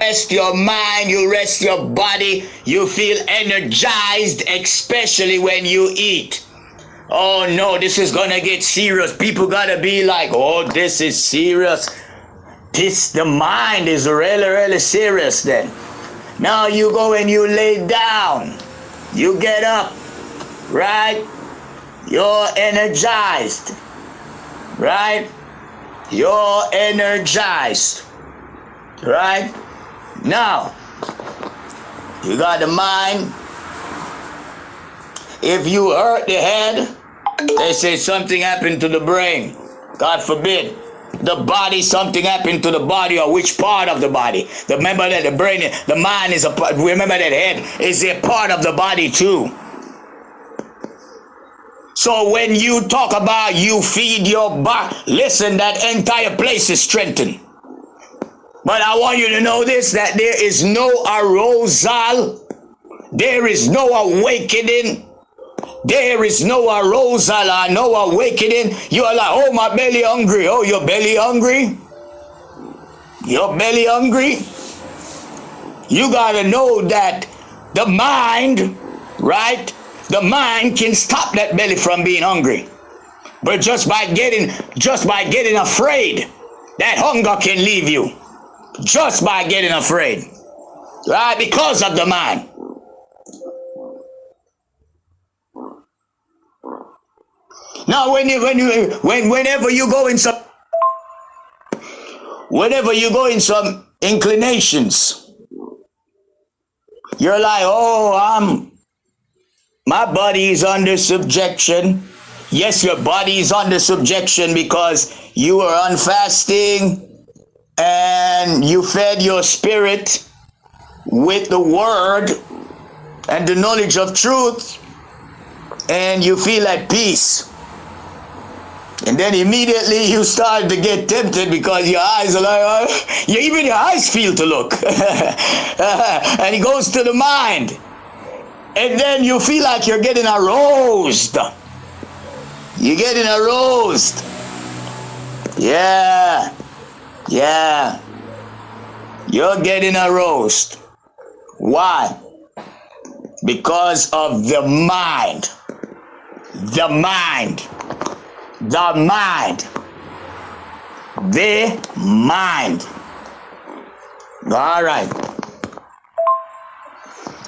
rest your mind, you rest your body, you feel energized, especially when you eat. Oh no, this is gonna get serious. People gotta be like, oh, this is serious. The mind is really, really serious then. Now you go and you lay down. You get up, right? You're energized, right? You're energized, right? Now, you got the mind. If you hurt the head, they say something happened to the brain. God forbid. The body, something happened to the body, or which part of the body? Remember that the brain, the mind is a part, remember that head is a part of the body too. So when you talk about you feed your body, listen, that entire place is strengthened. But I want you to know this, that there is no arousal, there is no awakening, there is no arousal or no awakening. You are like, oh, my belly hungry. Oh, your belly hungry? Your belly hungry? You gotta know that the mind, right? The mind can stop that belly from being hungry. But just by getting afraid, that hunger can leave you. Just by getting afraid. Right? Because of the mind. Now, whenever you go in some inclinations, you're like, oh, my body is under subjection. Yes, your body is under subjection because you are on fasting and you fed your spirit with the word and the knowledge of truth, and you feel at peace. And then immediately you start to get tempted because your eyes are like, even your eyes feel to look. And it goes to the mind. And then you feel like you're getting aroused. You're getting aroused. Yeah. You're getting aroused. Why? Because of the mind. The mind. All right.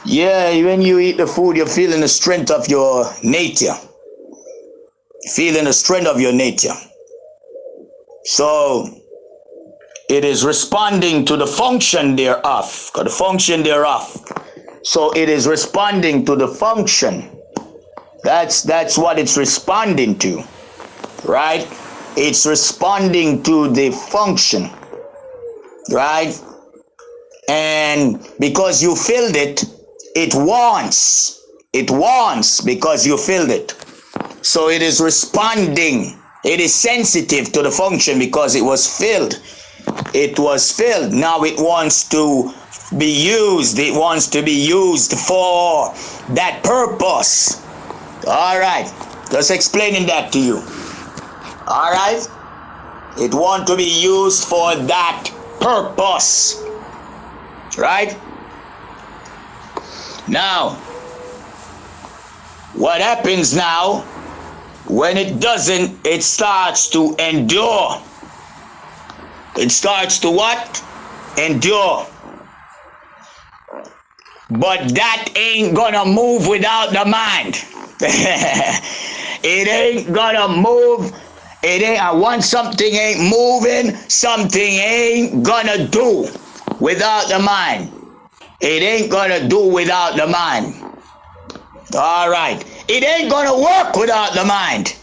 Yeah, when you eat the food, you're feeling the strength of your nature. Feeling the strength of your nature. So, it is responding to the function thereof. The function thereof. So, it is responding to the function. That's what it's responding to, right? It's responding to the function, right? And because you filled it, it wants because you filled it. So it is responding. It is sensitive to the function because it was filled. It was filled. Now it wants to be used. It wants to be used for that purpose. All right, just explaining that to you. All right, it wants to be used for that purpose, right? Now, what happens now, when it doesn't, it starts to endure. It starts to what? Endure. But that ain't gonna move without the mind. It ain't gonna move. It ain't. Once something ain't moving, something ain't gonna do without the mind. It ain't gonna do without the mind. All right. It ain't gonna work without the mind.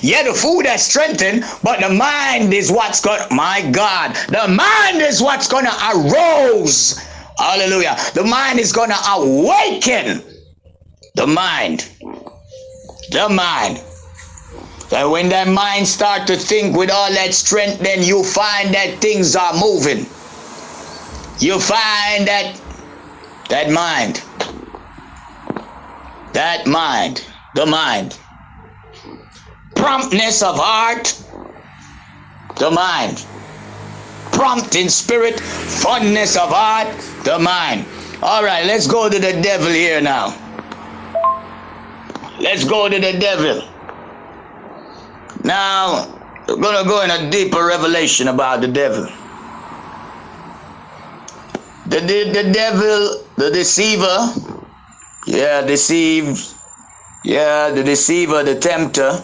Yeah, the food has strengthened, but the mind is what's gonna. My God, the mind is what's gonna arouse. Hallelujah. The mind is gonna awaken. The mind. And when that mind start to think with all that strength, then you find that things are moving. You find that mind. The mind. Promptness of heart. The mind. prompt in spirit, fondness of heart, the mind. All right, let's go to the devil here now. Let's go to the devil. Now, we're going to go in a deeper revelation about the devil. The devil, the deceiver, the deceiver, the tempter,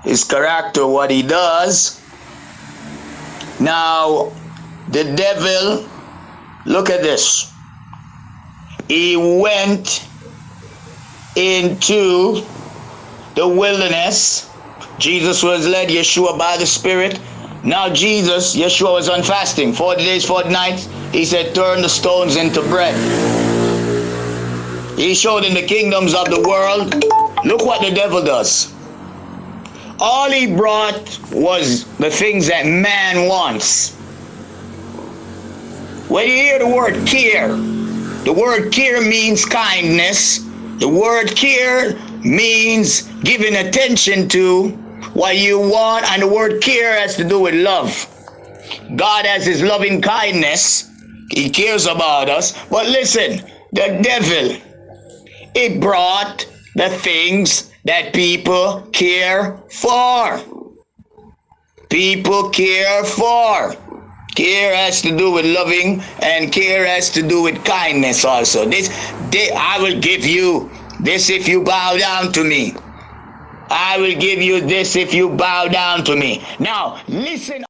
his character, what he does. Now, the devil, look at this. He went into the wilderness. Jesus was led, Yeshua, by the Spirit. Now Yeshua was on fasting, 40 days, 40 nights. He said, turn the stones into bread. He showed in the kingdoms of the world. Look what the devil does. All he brought was the things that man wants. When you hear the word care, the word care means kindness. The word care means giving attention to what you want, and the word care has to do with love. God has his loving kindness. He cares about us. But listen, the devil, it brought the things that people care for. People care for. Care has to do with loving, and care has to do with kindness also. I will give you this if you bow down to me. I will give you this if you bow down to me. Now, listen.